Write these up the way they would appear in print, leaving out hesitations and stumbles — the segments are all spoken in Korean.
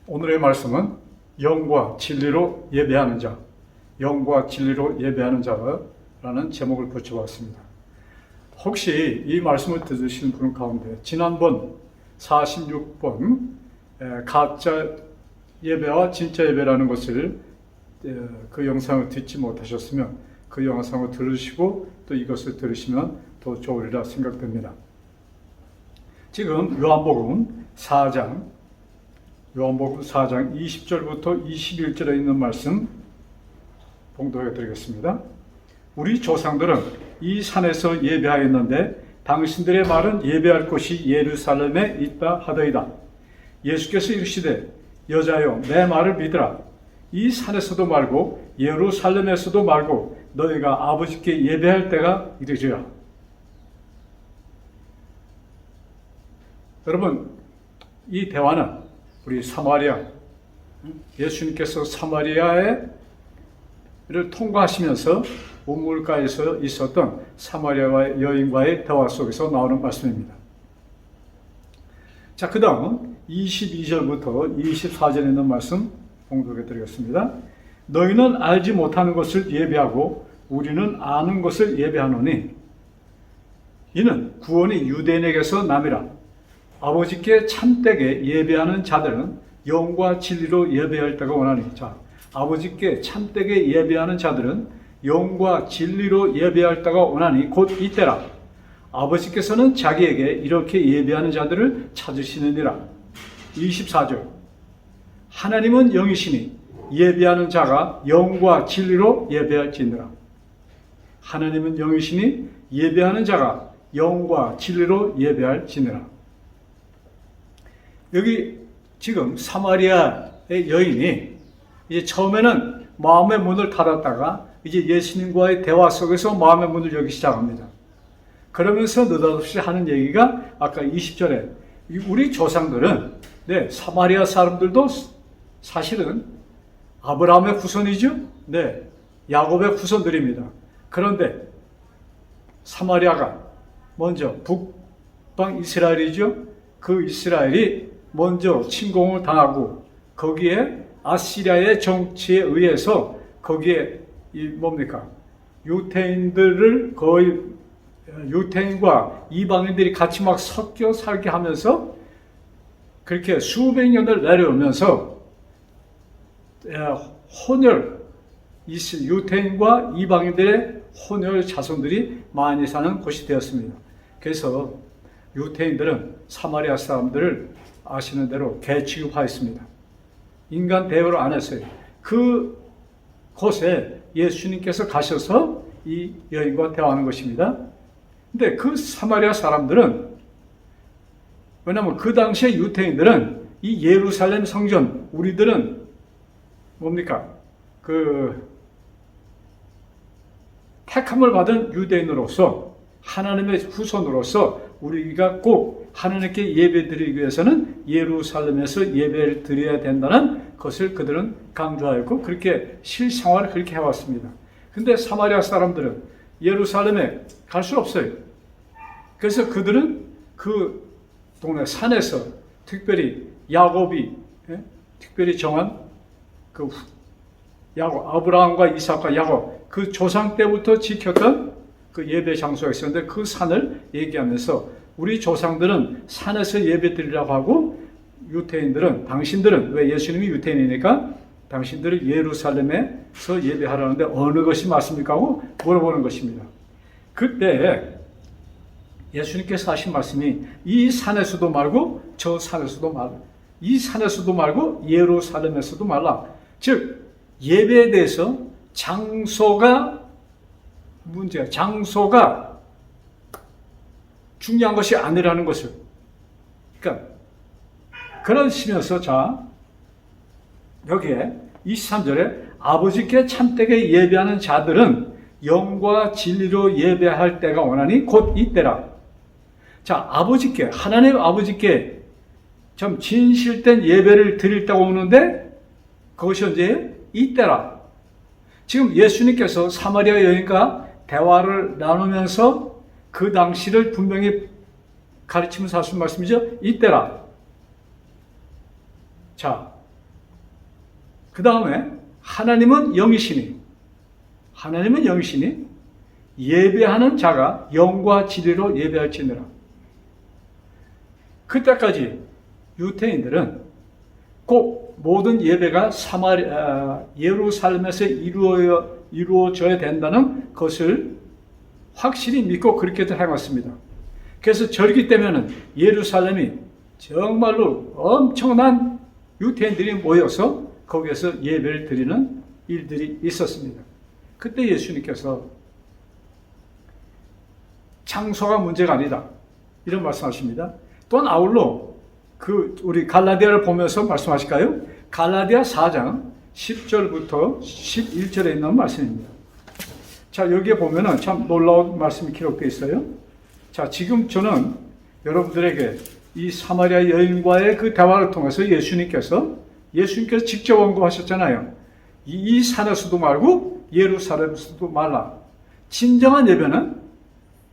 오늘의 말씀은 영과 진리로 예배하는 자, 영과 진리로 예배하는 자라는 제목을 붙여봤습니다. 혹시 이 말씀을 들으신 분 가운데 지난번 46번 가짜 예배와 진짜 예배라는 것을 그 영상을 듣지 못하셨으면 그 영상을 들으시고 또 이것을 들으시면 더 좋으리라 생각됩니다. 지금 요한복음 4장 20절부터 21절에 있는 말씀 봉독해 드리겠습니다. 우리 조상들은 이 산에서 예배하였는데 당신들의 말은 예배할 곳이 예루살렘에 있다 하더이다. 예수께서 이르시되 여자여 내 말을 믿으라. 이 산에서도 말고 예루살렘에서도 말고 너희가 아버지께 예배할 때가 이르리라. 여러분, 이 대화는 우리 사마리아, 예수님께서 사마리아를 통과하시면서 우물가에서 있었던 사마리아 여인과의 대화 속에서 나오는 말씀입니다. 자, 그 다음 22절부터 24절에 있는 말씀 봉독해 드리겠습니다. 너희는 알지 못하는 것을 예배하고 우리는 아는 것을 예배하노니 이는 구원이 유대인에게서 남이라. 아버지께 참되게 예배하는 자들은 영과 진리로 예배할 때가 오나니. 자, 아버지께 참되게 예배하는 자들은 영과 진리로 예배할 때가 오나니 곧 이때라. 아버지께서는 자기에게 이렇게 예배하는 자들을 찾으시느니라. 24절. 하나님은 영이시니 예배하는 자가 영과 진리로 예배할지니라. 하나님은 영이시니 예배하는 자가 영과 진리로 예배할지니라. 여기 지금 사마리아의 여인이 이제 처음에는 마음의 문을 닫았다가 이제 예수님과의 대화 속에서 마음의 문을 열기 시작합니다. 그러면서 느닷없이 하는 얘기가 아까 20절에 우리 조상들은 사마리아 사람들도 사실은 아브라함의 후손이죠. 야곱의 후손들입니다. 그런데 사마리아가 먼저 북방 이스라엘이죠. 그 이스라엘이 먼저 침공을 당하고 거기에 아시리아의 정치에 의해서 거기에 유태인들을 거의 유태인과 이방인들이 같이 막 섞여 살게 하면서 그렇게 수백 년을 내려오면서 유태인과 이방인들의 혼혈 자손들이 많이 사는 곳이 되었습니다. 그래서 유태인들은 사마리아 사람들을 아시는 대로 개 취급하였습니다. 인간 대우를 안 했어요. 그 곳에 예수님께서 가셔서 이 여인과 대화하는 것입니다. 근데 그 사마리아 사람들은, 왜냐하면 그 당시에 유태인들은 이 예루살렘 성전, 우리들은 택함을 받은 유대인으로서 하나님의 후손으로서 우리가 꼭 하나님께 예배드리기 위해서는 예루살렘에서 예배를 드려야 된다는 것을 그들은 강조하였고 그렇게 실생활을 그렇게 해왔습니다. 근데 사마리아 사람들은 예루살렘에 갈 수 없어요. 그래서 그들은 그 동네 산에서 특별히 야곱이 특별히 정한 그 아브라함과 이삭과 야곱 그 조상 때부터 지켰던 그 예배 장소가 있었는데 그 산을 얘기하면서 우리 조상들은 산에서 예배 드리라고 하고 유태인들은 당신들은 왜 예수님이 유태인이니까 당신들은 예루살렘에서 예배하라는데 어느 것이 맞습니까 하고 물어보는 것입니다. 그때 예수님께서 하신 말씀이 이 산에서도 말고 저 산에서도 말라. 이 산에서도 말고 예루살렘에서도 말라. 즉 예배에 대해서 장소가 문제야. 장소가 중요한 것이 아니라는 것을. 그러니까 그러시면서 자 여기에 23절에 아버지께 참되게 예배하는 자들은 영과 진리로 예배할 때가 오나니 곧 이때라. 자, 아버지께 하나님 아버지께 참 진실된 예배를 드리려고 오는데 그것이 언제? 이때라. 지금 예수님께서 사마리아 여인과 대화를 나누면서 그 당시를 분명히 가르치면서 하신 말씀이죠. 이때라. 자, 그 다음에 하나님은 영이시니 예배하는 자가 영과 진리로 예배할지니라. 그때까지 유대인들은 꼭 모든 예배가 예루살렘에서 이루어져야 된다는 것을 확실히 믿고 그렇게도 해왔습니다. 그래서 절기 때면은 예루살렘이 정말로 엄청난 유대인들이 모여서 거기에서 예배를 드리는 일들이 있었습니다. 그때 예수님께서 장소가 문제가 아니다, 이런 말씀하십니다. 또한 아울러 우리 갈라디아를 보면서 말씀하실까요? 갈라디아 4장 10절부터 11절에 있는 말씀입니다. 자, 여기에 보면은 참 놀라운 말씀이 기록되어 있어요. 자, 지금 저는 여러분들에게 이 사마리아 여인과의 그 대화를 통해서 예수님께서 직접 언급하셨잖아요. 이 산에서도 말고 예루살렘에서도 말라. 진정한 예배는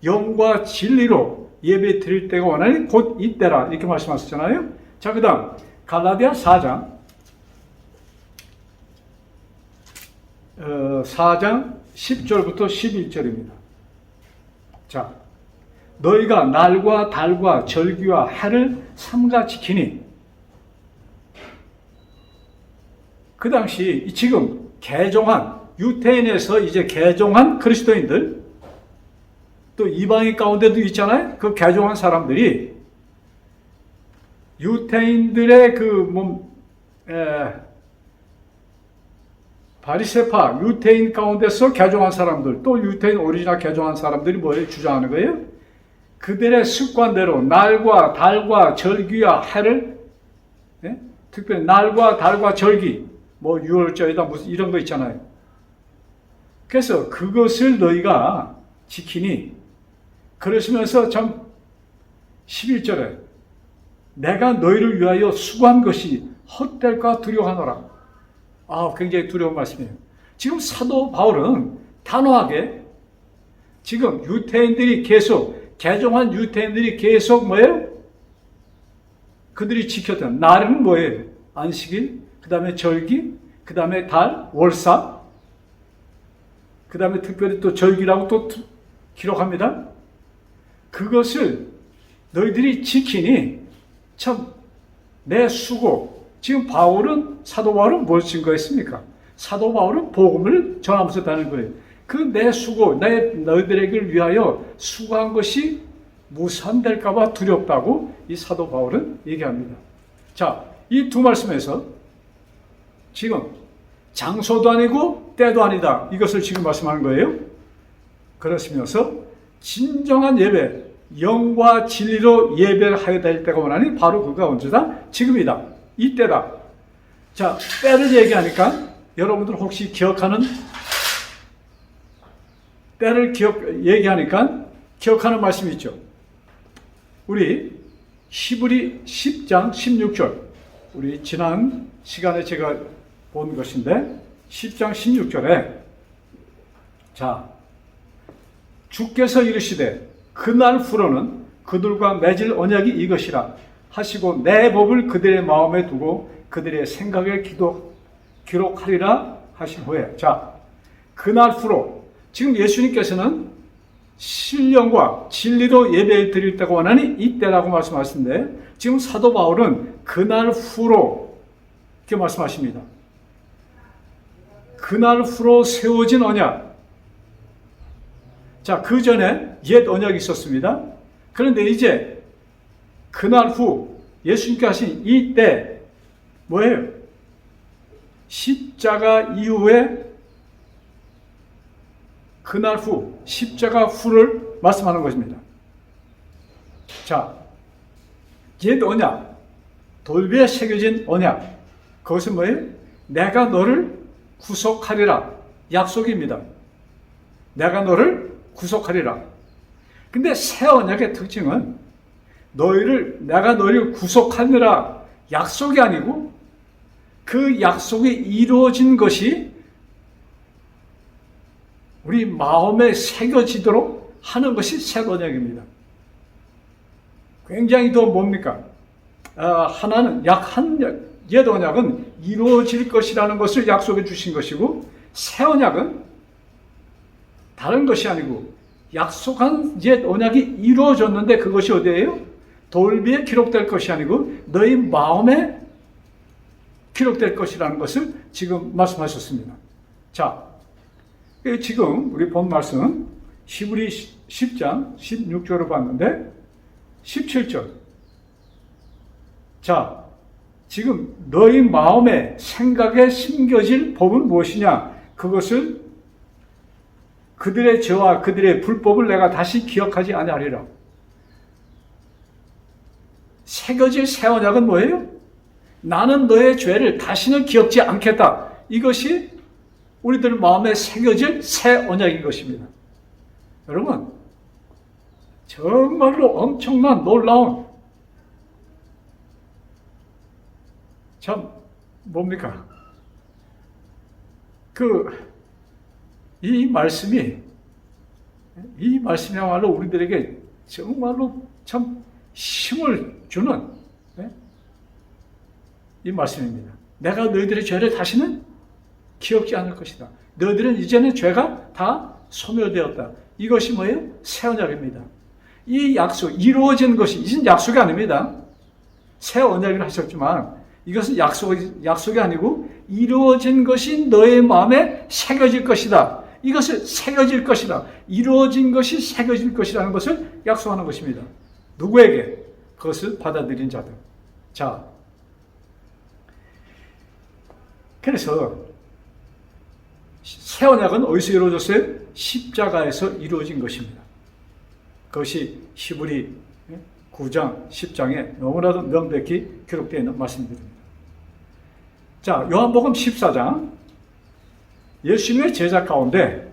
영과 진리로 예배 드릴 때가 원하니 곧 이때라, 이렇게 말씀하셨잖아요. 자, 그 다음 갈라디아 4장 10절부터 11절입니다. 자, 너희가 날과 달과 절기와 해를 삼가 지키니. 그 당시 지금 개종한 유대인에서 이제 개종한 그리스도인들, 또 이방인 가운데도 있잖아요. 그 개종한 사람들이 유대인들의 바리새파 유대인 가운데서 개종한 사람들, 또 유대인 오리지널 개종한 사람들이 뭘 주장하는 거예요? 그들의 습관대로 날과 달과 절기와 해를, 특별히 날과 달과 절기, 유월절이다 무슨 이런 거 있잖아요. 그래서 그것을 너희가 지키니. 그러시면서 참 11절에 내가 너희를 위하여 수고한 것이 헛될까 두려워하노라. 굉장히 두려운 말씀이에요. 지금 사도 바울은 단호하게 지금 유대인들이 계속, 개종한 유대인들이 계속 뭐예요? 그들이 지켰던 날은 뭐예요? 안식일, 그 다음에 절기, 그 다음에 달, 월사, 그 다음에 특별히 또 절기라고 또 기록합니다. 그것을 너희들이 지키니 참 내 수고. 지금 사도 바울은 뭘 증거했습니까? 사도 바울은 복음을 전하면서 다는 거예요. 그 내 수고, 너희들에게 위하여 수고한 것이 무산될까봐 두렵다고 이 사도 바울은 얘기합니다. 자, 이 두 말씀에서 지금 장소도 아니고 때도 아니다, 이것을 지금 말씀하는 거예요. 그러시면서 진정한 예배, 영과 진리로 예배를 하여야 될 때가 오나니 바로 그가 언제다? 지금이다. 이때다. 자, 때를 얘기하니까 여러분들 혹시 얘기하니까 기억하는 말씀이 있죠. 우리 히브리 10장 16절, 우리 지난 시간에 제가 본 것인데 10장 16절에 자, 주께서 이르시되 그날 후로는 그들과 맺을 언약이 이것이라 하시고 내 법을 그들의 마음에 두고 그들의 생각에 기록하리라 하신 후에, 자, 그날 후로, 지금 예수님께서는 신령과 진리로 예배 드릴 때가 원하니 이때라고 말씀하시는데, 지금 사도 바울은 그날 후로 이렇게 말씀하십니다. 그날 후로 세워진 언약. 자, 그 전에 옛 언약이 있었습니다. 그런데 이제 그날 후 예수님께 하신 이때 뭐예요? 십자가 이후에 그날 후, 십자가 후를 말씀하는 것입니다. 자, 옛 언약, 돌비에 새겨진 언약, 그것은 뭐예요? 내가 너를 구속하리라, 약속입니다. 내가 너를 구속하리라. 근데 새 언약의 특징은 내가 너희를 구속하느라 약속이 아니고 그 약속이 이루어진 것이 우리 마음에 새겨지도록 하는 것이 새 언약입니다. 굉장히 더 뭡니까? 하나는 약 옛 언약은 이루어질 것이라는 것을 약속해 주신 것이고, 새 언약은 다른 것이 아니고 약속한 옛 언약이 이루어졌는데 그것이 어디예요? 돌비에 기록될 것이 아니고 너희 마음에 기록될 것이라는 것을 지금 말씀하셨습니다. 자, 지금 우리 본 말씀은 히브리 10장 16절로 봤는데 17절. 자, 지금 너희 마음에 생각에 심겨질 법은 무엇이냐? 그것을 그들의 죄와 그들의 불법을 내가 다시 기억하지 아니하리라. 새겨질 새 언약은 뭐예요? 나는 너의 죄를 다시는 기억지 않겠다. 이것이 우리들 마음에 새겨질 새 언약인 것입니다. 여러분, 정말로 엄청난 놀라운, 참 뭡니까? 이 말씀이야말로 우리들에게 정말로 참 힘을 주는 이 말씀입니다. 내가 너희들의 죄를 다시는 기억지 않을 것이다. 너희들은 이제는 죄가 다 소멸되었다. 이것이 뭐예요? 새 언약입니다. 이 약속, 이루어진 것이 이젠 약속이 아닙니다. 새 언약이라 하셨지만 이것은 약속이 아니고 이루어진 것이 너의 마음에 새겨질 것이다. 이것을 새겨질 것이다. 이루어진 것이 새겨질 것이라는 것을 약속하는 것입니다. 누구에게? 그것을 받아들인 자들. 자, 그래서 새 언약은 어디서 이루어졌어요? 십자가에서 이루어진 것입니다. 그것이 히브리 9장, 10장에 너무나도 명백히 기록되어 있는 말씀입니다. 자, 요한복음 14장, 예수님의 제자 가운데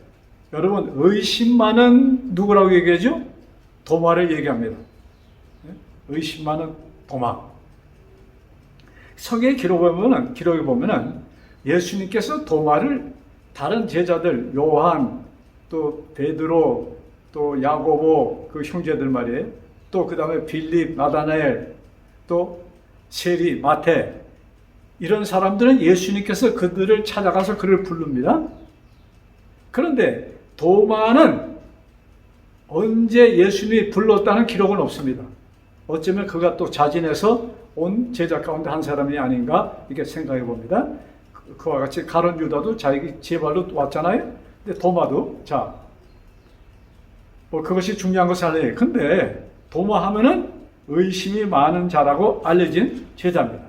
여러분 의심 많은 누구라고 얘기하죠? 도마를 얘기합니다. 의심 많은 도마. 성경의 기록에 보면은 예수님께서 도마를 다른 제자들, 요한, 또 베드로, 또 야고보, 그 형제들 말이에요. 또 그 다음에 빌립, 나다나엘, 또 세리, 마태, 이런 사람들은 예수님께서 그들을 찾아가서 그를 부릅니다. 그런데 도마는 언제 예수님이 불렀다는 기록은 없습니다. 어쩌면 그가 또 자진해서 온 제자 가운데 한 사람이 아닌가 이렇게 생각해 봅니다. 그와 같이 가룟 유다도 자기 제발로 왔잖아요. 근데 도마도, 자, 뭐 그것이 중요한 것이 아니에요. 근데 도마 하면은 의심이 많은 자라고 알려진 제자입니다.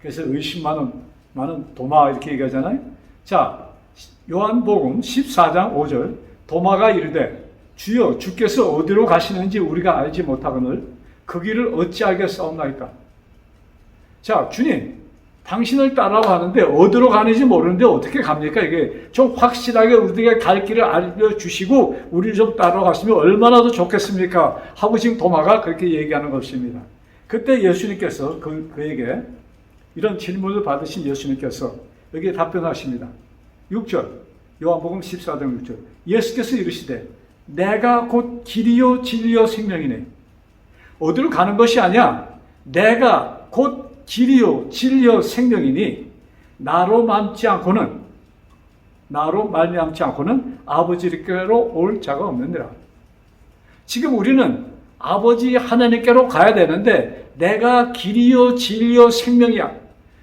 그래서 의심 많은 도마 이렇게 얘기하잖아요. 자, 요한복음 14장 5절, 도마가 이르되 주여 주께서 어디로 가시는지 우리가 알지 못하거늘 그 길을 어찌하겠사옵나이까. 자, 주님, 당신을 따라고 하는데 어디로 가는지 모르는데 어떻게 갑니까? 이게 좀 확실하게 우리에게 갈 길을 알려주시고 우리를 좀 따라가시면 얼마나 더 좋겠습니까? 하고 지금 도마가 그렇게 얘기하는 것입니다. 그때 예수님께서 그에게 이런 질문을 받으신 예수님께서 여기에 답변하십니다. 6절, 요한복음 14장 6절. 예수께서 이르시되 내가 곧 길이요 진리요 생명이네. 어디로 가는 것이 아니야. 내가 곧 길이요 진리요 생명이니 나로 말미암지 않고는 아버지께로 올 자가 없느니라. 지금 우리는 아버지 하나님께로 가야 되는데 내가 길이요 진리요 생명이야.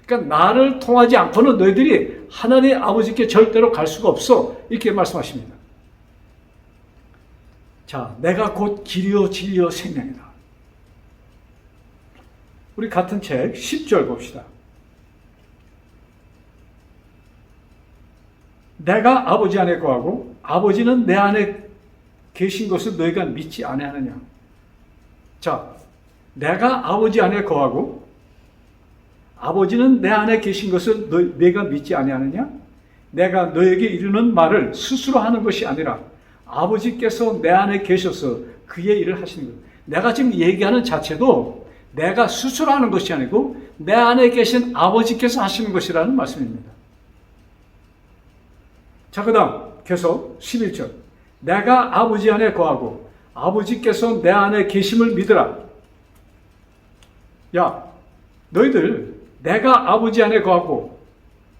그러니까 나를 통하지 않고는 너희들이 하나님 아버지께 절대로 갈 수가 없어. 이렇게 말씀하십니다. 자, 내가 곧 길이요 진리요 생명이다. 우리 같은 책 10절 봅시다. 내가 아버지 안에 거하고 아버지는 내 안에 계신 것을 너희가 믿지 아니하느냐. 자, 내가 아버지 안에 거하고 아버지는 내 안에 계신 것을 너희가 믿지 아니하느냐. 내가 너에게 이르는 말을 스스로 하는 것이 아니라 아버지께서 내 안에 계셔서 그의 일을 하시는 거예요. 내가 지금 얘기하는 자체도 내가 스스로 하는 것이 아니고 내 안에 계신 아버지께서 하시는 것이라는 말씀입니다. 자, 그 다음 계속 11절. 내가 아버지 안에 거하고 아버지께서 내 안에 계심을 믿으라. 야, 너희들 내가 아버지 안에 거하고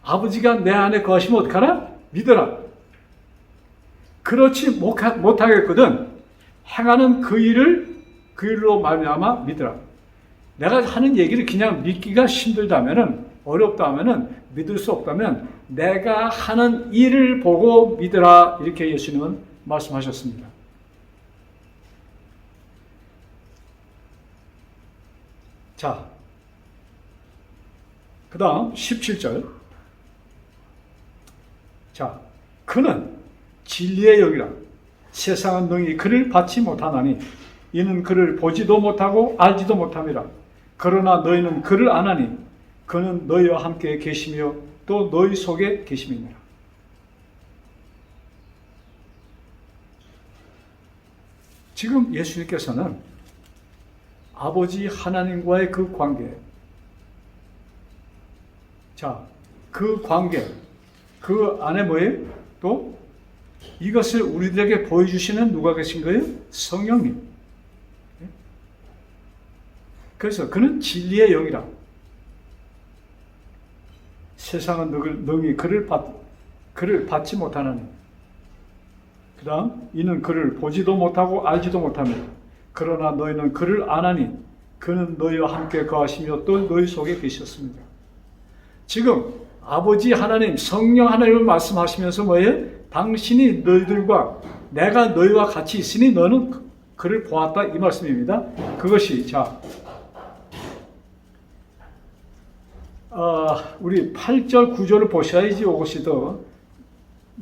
아버지가 내 안에 거하시면 어떡하나? 믿어라. 그렇지 못하겠거든. 행하는 그 일로 말미암아 믿으라. 내가 하는 얘기를 그냥 믿기가 힘들다면은, 어렵다면은, 믿을 수 없다면 내가 하는 일을 보고 믿으라. 이렇게 예수님은 말씀하셨습니다. 자, 그 다음 17절. 자, 그는 진리의 영이라 세상은 능히 그를 받지 못하나니 이는 그를 보지도 못하고 알지도 못함이라. 그러나 너희는 그를 아나니 그는 너희와 함께 계시며 또 너희 속에 계심이니라. 지금 예수님께서는 아버지 하나님과의 그 관계, 자, 그 관계, 그 안에 뭐예요? 또 이것을 우리들에게 보여주시는 누가 계신 거예요? 성령님. 그래서 그는 진리의 영이라. 세상은 능히 그를 받지 못하나니. 그 다음, 이는 그를 보지도 못하고 알지도 못하며 그러나 너희는 그를 아나니 그는 너희와 함께 거하시며 또 너희 속에 계셨습니다. 지금 아버지 하나님, 성령 하나님을 말씀하시면서 뭐예요? 당신이 너희들과 내가 너희와 같이 있으니 너는 그를 보았다 이 말씀입니다. 그것이 자 우리 8절 9절을 보셔야지 이것이 더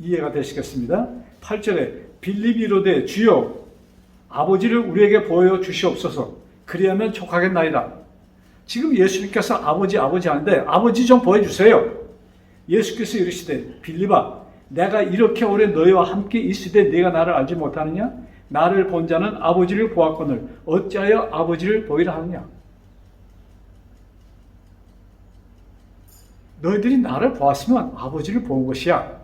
이해가 되시겠습니다. 8절에 빌립이 이르되 주여 아버지를 우리에게 보여주시옵소서 그리하면 족하겠나이다. 지금 예수님께서 아버지 하는데 아버지 좀 보여주세요. 예수께서 이르시되 빌립아 내가 이렇게 오래 너희와 함께 있으되 네가 나를 알지 못하느냐? 나를 본 자는 아버지를 보았거늘 어찌하여 아버지를 보이라 하느냐? 너희들이 나를 보았으면 아버지를 본 것이야.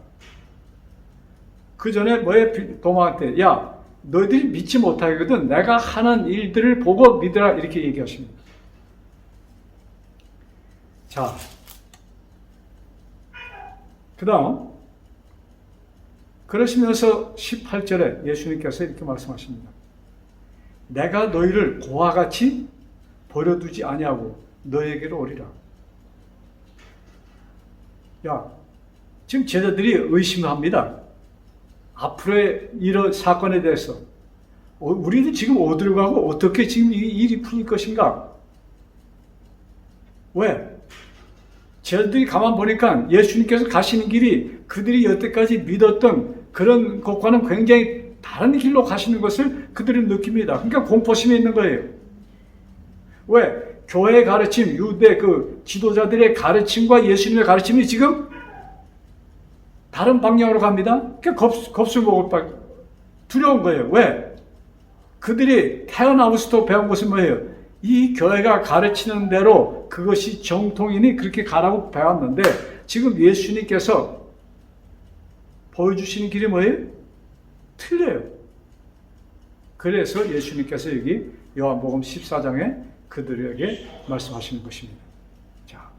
그 전에 뭐에 도마한테 야 너희들이 믿지 못하거든 내가 하는 일들을 보고 믿으라 이렇게 얘기하십니다. 자, 그 다음 그러시면서 18절에 예수님께서 이렇게 말씀하십니다. 내가 너희를 고와 같이 버려두지 아니하고 너희에게로 오리라. 야, 지금 제자들이 의심합니다. 앞으로의 이런 사건에 대해서 우리는 지금 어디로 가고 어떻게 지금 이 일이 풀릴 것인가? 왜? 제자들이 가만 보니까 예수님께서 가시는 길이 그들이 여태까지 믿었던 그런 것과는 굉장히 다른 길로 가시는 것을 그들은 느낍니다. 그러니까 공포심이 있는 거예요. 왜? 교회의 가르침, 유대 그 지도자들의 가르침과 예수님의 가르침이 지금 다른 방향으로 갑니다. 그러니까 겁을 먹을 두려운 거예요. 왜? 그들이 태어나면서도 배운 것은 뭐예요? 이 교회가 가르치는 대로 그것이 정통이니 그렇게 가라고 배웠는데 지금 예수님께서 보여주시는 길이 뭐예요? 틀려요. 그래서 예수님께서 여기 요한복음 14장에 그들에게 말씀하시는 것입니다. 자,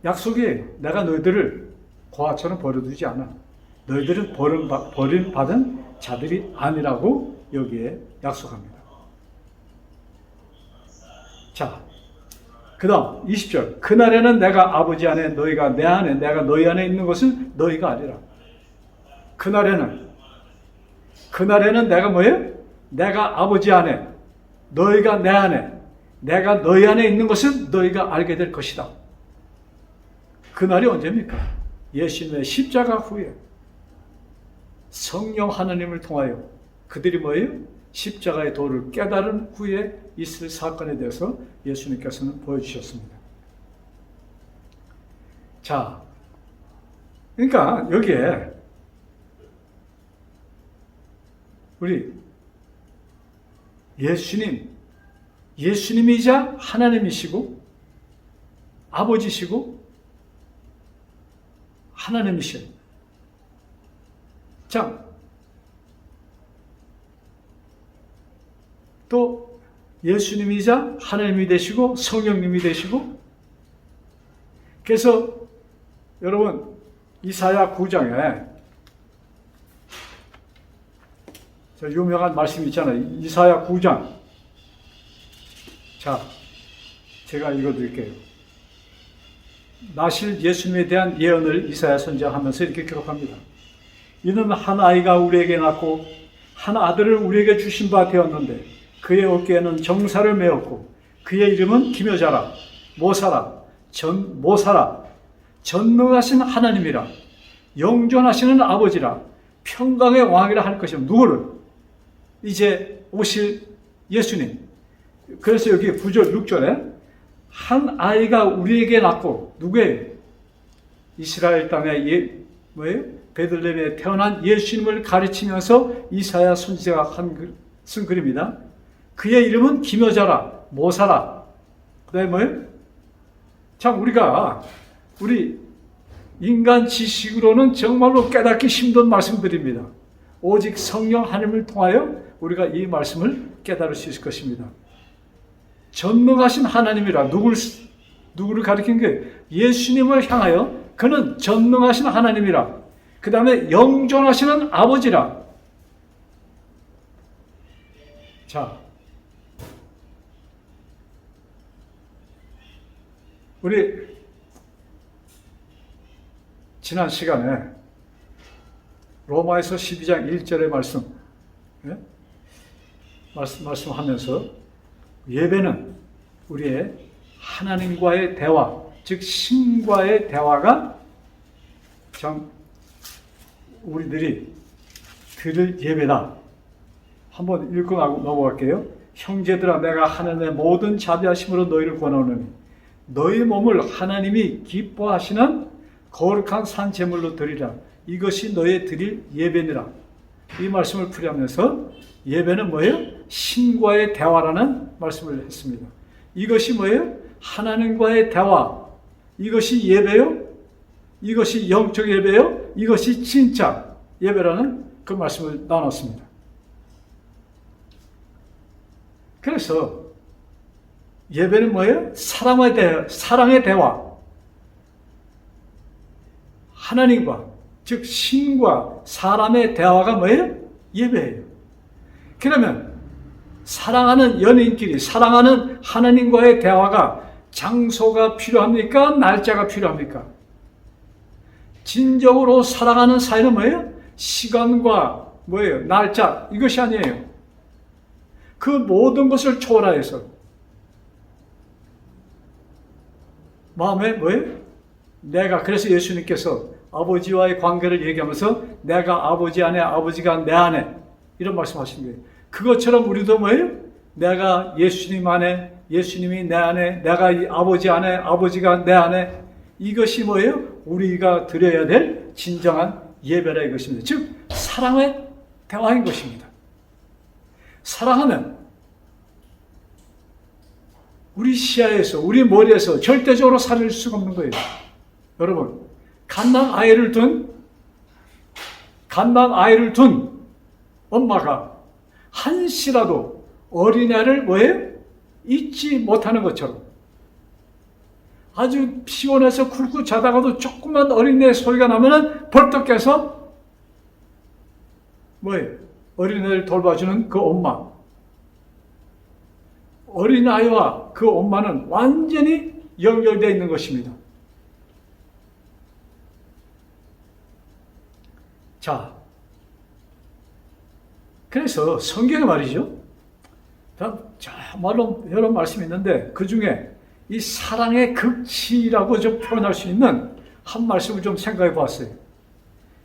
약속이 내가 너희들을 고아처럼 버려두지 않아. 너희들은 버림받은 자들이 아니라고 여기에 약속합니다. 자, 그 다음 20절 그날에는 내가 아버지 안에 너희가 내 안에 내가 너희 안에 있는 것은 너희가 아니라. 그날에는 내가 뭐예요? 내가 아버지 안에 너희가 내 안에 내가 너희 안에 있는 것은 너희가 알게 될 것이다. 그날이 언제입니까? 예수님의 십자가 후에 성령 하나님을 통하여 그들이 뭐예요? 십자가의 도를 깨달은 후에 있을 사건에 대해서 예수님께서는 보여주셨습니다. 자, 그러니까 여기에 우리 예수님이자 하나님이시고 아버지시고 하나님이셔요. 자, 또 예수님이자 하나님이 되시고 성령님이 되시고. 그래서 여러분 이사야 9장에 저 유명한 말씀이 있잖아요. 이사야 9장. 자, 제가 읽어드릴게요. 나실 예수님에 대한 예언을 이사야 선지자가 하면서 이렇게 기록합니다. 이는 한 아이가 우리에게 낳고 한 아들을 우리에게 주신 바 되었는데 그의 어깨에는 정사를 메었고 그의 이름은 기묘자라 모사라 전능하신 하나님이라 영존하시는 아버지라 평강의 왕이라 할 것이요. 누구를? 이제 오실 예수님. 그래서 여기 9절 6절에 한 아이가 우리에게 낳고, 누구예요? 이스라엘 땅에 뭐예요? 베들레헴에 태어난 예수님을 가르치면서 이사야 선지자가 쓴 글입니다. 그의 이름은 기묘자라 모사라. 그 다음에 뭐예요? 참 우리 인간 지식으로는 정말로 깨닫기 힘든 말씀들입니다. 오직 성령 하나님을 통하여 우리가 이 말씀을 깨달을 수 있을 것입니다. 전능하신 하나님이라. 누구를 가리킨 게 예수님을 향하여 그는 전능하신 하나님이라. 그 다음에 영존하시는 아버지라. 자, 우리 지난 시간에 로마에서 12장 1절의 말씀하면서 예배는 우리의 하나님과의 대화, 즉 신과의 대화가 참 우리들이 드릴 예배다. 한번 읽고 넘어갈게요. 형제들아, 내가 하나님의 모든 자비하심으로 너희를 권하노니 너희 몸을 하나님이 기뻐하시는 거룩한 산 제물로 드리라. 이것이 너희 드릴 예배니라. 이 말씀을 풀이하면서 예배는 뭐예요? 신과의 대화라는 말씀을 했습니다. 이것이 뭐예요? 하나님과의 대화. 이것이 예배요? 이것이 영적 예배요? 이것이 진짜 예배라는 그 말씀을 나눴습니다. 그래서 예배는 뭐예요? 사랑의 대화. 하나님과, 즉 신과 사람의 대화가 뭐예요? 예배예요. 그러면 사랑하는 연인끼리, 사랑하는 하나님과의 대화가 장소가 필요합니까? 날짜가 필요합니까? 진정으로 사랑하는 사이는 뭐예요? 시간과 뭐예요? 날짜, 이것이 아니에요. 그 모든 것을 초월하여서 마음에 뭐예요? 그래서 예수님께서 아버지와의 관계를 얘기하면서 내가 아버지 안에, 아버지가 내 안에, 이런 말씀하신 거예요. 그것처럼 우리도 뭐예요? 내가 예수님 안에, 예수님이 내 안에, 내가 이 아버지 안에, 아버지가 내 안에. 이것이 뭐예요? 우리가 드려야 될 진정한 예배라 이것입니다. 즉 사랑의 대화인 것입니다. 사랑하면 우리 시야에서, 우리 머리에서 절대적으로 사라질 수가 없는 거예요. 여러분, 갓난 아이를 둔 엄마가 한시라도 어린애를 뭐예요? 잊지 못하는 것처럼, 아주 피곤해서 굴고 자다가도 조금만 어린애 소리가 나면은 벌떡 깨서 뭐예요? 어린애를 돌봐주는 그 엄마. 어린아이와 그 엄마는 완전히 연결되어 있는 것입니다. 자, 그래서 성경에 말이죠. 정말로 여러 말씀이 있는데 그 중에 이 사랑의 극치라고 좀 표현할 수 있는 한 말씀을 좀 생각해 보았어요.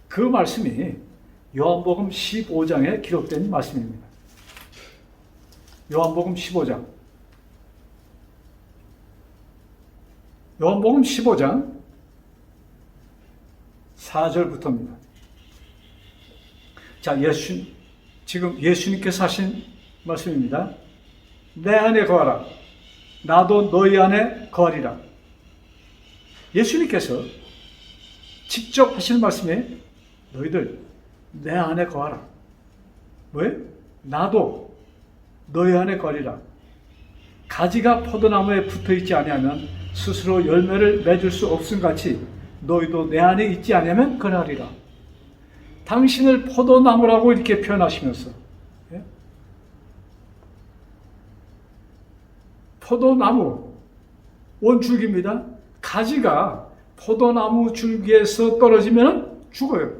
그 말씀이 요한복음 15장에 기록된 말씀입니다. 요한복음 15장. 요한복음 15장 4절부터입니다. 자, 지금 예수님께서 하신 말씀입니다. 내 안에 거하라. 나도 너희 안에 거하리라. 예수님께서 직접 하시는 말씀에 너희들 내 안에 거하라. 왜? 나도 너희 안에 거하리라. 가지가 포도나무에 붙어있지 아니하면 스스로 열매를 맺을 수 없음같이 너희도 내 안에 있지 아니하면 그러하리라. 당신을 포도나무라고 이렇게 표현하시면서, 예? 포도나무 원줄기입니다. 가지가 포도나무 줄기에서 떨어지면 죽어요.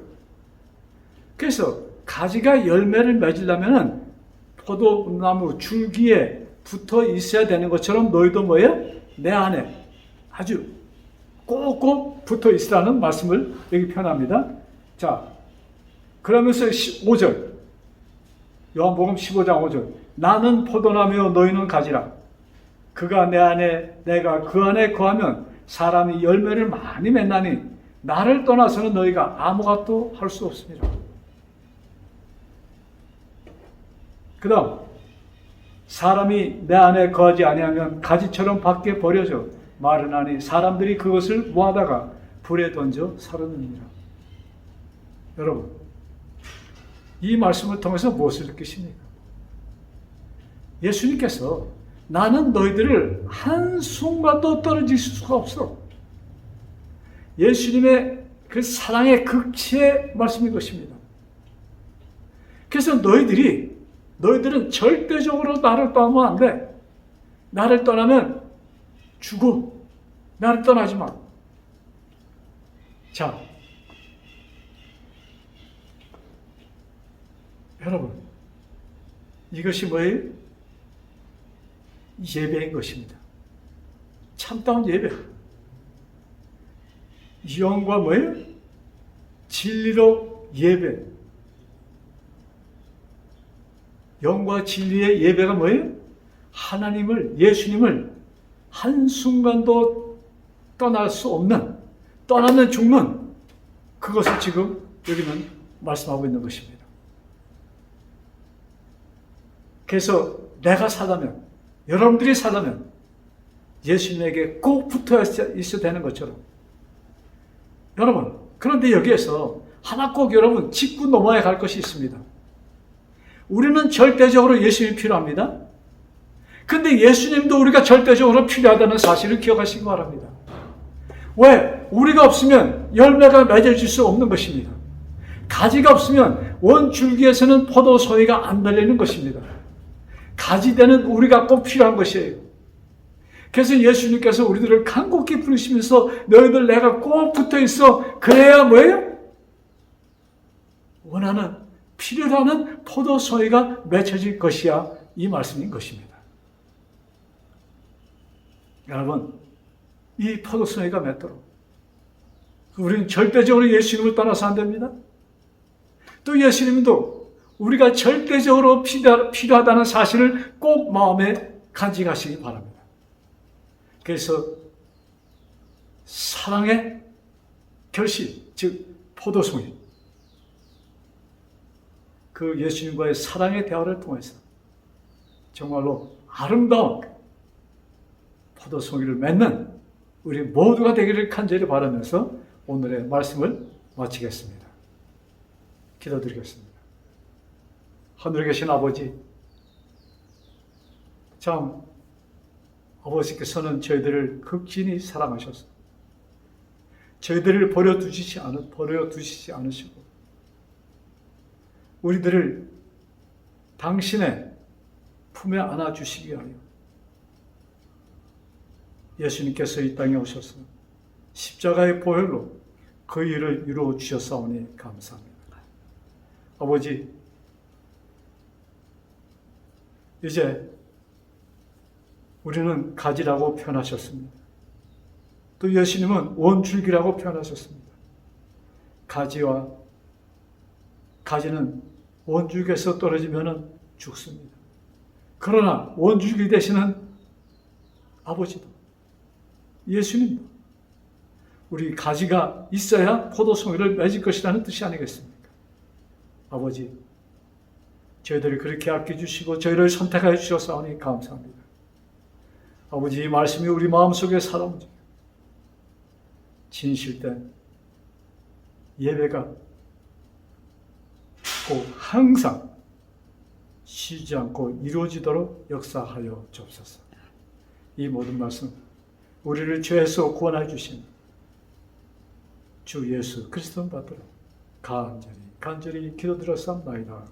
그래서 가지가 열매를 맺으려면 포도나무 줄기에 붙어 있어야 되는 것처럼 너희도 뭐예요? 내 안에 아주 꼭꼭 붙어 있으라는 말씀을 여기 표현합니다. 자, 그러면서 5절, 요한복음 15장 5절, 나는 포도나무요 너희는 가지라. 그가 내 안에 내가 그 안에 거하면 사람이 열매를 많이 맺나니 나를 떠나서는 너희가 아무것도 할 수 없습니다. 그 다음, 사람이 내 안에 거하지 아니하면 가지처럼 밖에 버려져 마르나니 사람들이 그것을 모아다가 불에 던져 사르느니라. 여러분, 이 말씀을 통해서 무엇을 느끼십니까? 예수님께서 나는 너희들을 한순간도 떨어질 수가 없어. 예수님의 그 사랑의 극치의 말씀인 것입니다. 그래서 너희들은 절대적으로 나를 떠나면 안 돼. 나를 떠나면 죽어. 나를 떠나지 마. 자, 여러분, 이것이 뭐예요? 예배인 것입니다. 참다운 예배. 영과 뭐예요? 진리로 예배. 영과 진리의 예배가 뭐예요? 하나님을, 예수님을 한순간도 떠날 수 없는, 떠나면 죽는 그것을 지금 여기는 말씀하고 있는 것입니다. 그래서 내가 살려면, 여러분들이 살려면 예수님에게 꼭 붙어 있어야 되는 것처럼, 여러분, 그런데 여기에서 하나 꼭 여러분 짚고 넘어야 할 것이 있습니다. 우리는 절대적으로 예수님이 필요합니다. 근데 예수님도 우리가 절대적으로 필요하다는 사실을 기억하시기 바랍니다. 왜? 우리가 없으면 열매가 맺어질 수 없는 것입니다. 가지가 없으면 원줄기에서는 포도송이가 안 달리는 것입니다. 가지되는 우리가 꼭 필요한 것이에요. 그래서 예수님께서 우리들을 간곡히 부르시면서 너희들 내가 꼭 붙어 있어. 그래야 뭐예요? 원하는, 필요로 하는 포도송이가 맺혀질 것이야. 이 말씀인 것입니다. 여러분, 이 포도송이가 맺도록 우리는 절대적으로 예수님을 떠나서 안 됩니다. 또 예수님도 우리가 절대적으로 필요하다는 사실을 꼭 마음에 간직하시기 바랍니다. 그래서 사랑의 결실, 즉 포도송이, 그 예수님과의 사랑의 대화를 통해서 정말로 아름다운 포도송이를 맺는 우리 모두가 되기를 간절히 바라면서 오늘의 말씀을 마치겠습니다. 기도드리겠습니다. 하늘에 계신 아버지, 참 아버지께서는 저희들을 극진히 사랑하셔서 저희들을 버려두시지 않으시고 우리들을 당신의 품에 안아주시기 위하여 예수님께서 이 땅에 오셔서 십자가의 보혈로 그 일을 이루어 주셨사오니 감사합니다. 아버지, 이제 우리는 가지라고 표현하셨습니다. 또 예수님은 원줄기라고 표현하셨습니다. 가지는 원줄기에서 떨어지면 죽습니다. 그러나 원줄기 되시는 아버지도, 예수님도 우리 가지가 있어야 포도송이를 맺을 것이라는 뜻이 아니겠습니까? 아버지, 저희들을 그렇게 아껴주시고 저희를 선택하여 주셨사오니 감사합니다. 아버지, 이 말씀이 우리 마음속에 살아 움직여 진실된 예배가 꼭 항상 쉬지 않고 이루어지도록 역사하여 주옵소서. 이 모든 말씀 우리를 죄에서 구원해 주신 주 예수 그리스도 받들어 간절히 기도드렸사옵나이다.